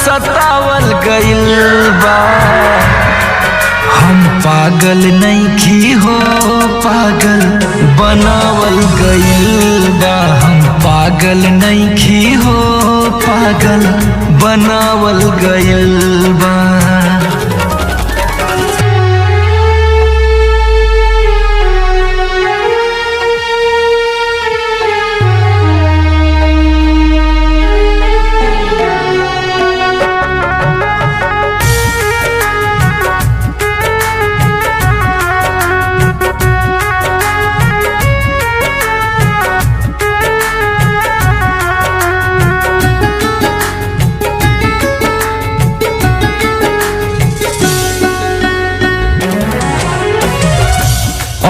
सतावल गइल बा। हम पागल नइखी हो पागल बनावल गइल बा। हम पागल नइखी हो पागल बनावल गइल बा।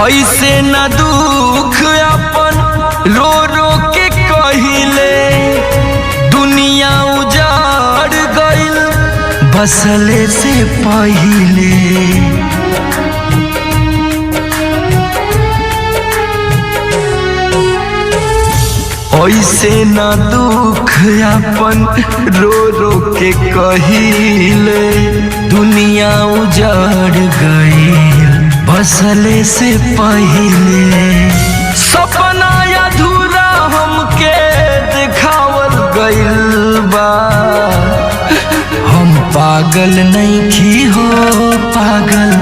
ऐसे न दुख अपन रो रो के कहिले, दुनिया उजाड़ गइल बसले से पहिले। ऐसे न दुख अपन रो रो के कहिले, दुनिया उजाड़ गइल बसले से पहिले। सपना अधूरा हमके दिखावल गइल बा। हम पागल नइखी हो पागल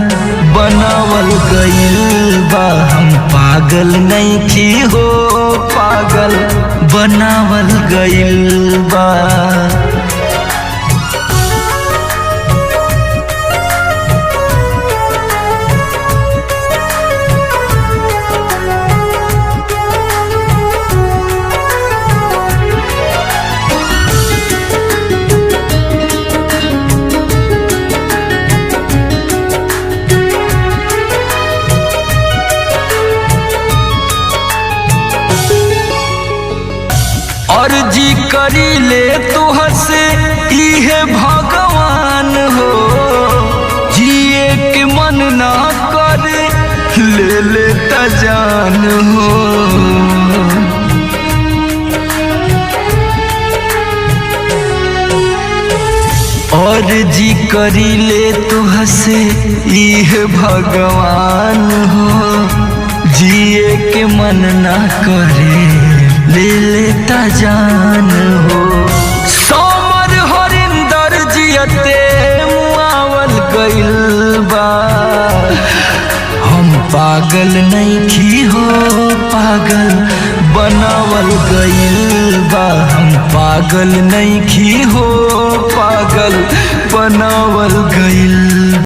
बनावल गइल बा। हम पागल नइखी हो पागल बनावल गइल बा। अर्जी करी ले तुहर से इहे भगवान हो, जिए के मन ना करे ले ले त जान हो। अर्जी करी ले तुहर से इहे भगवान हो, जिए के मन ना करे ले लेता जान हो। सोमर हरिंदर जियते मुआवल गइल बा। हम पागल नइखी हो पागल बनावल गइल बा। हम पागल नइखी हो पागल बनावल गइल।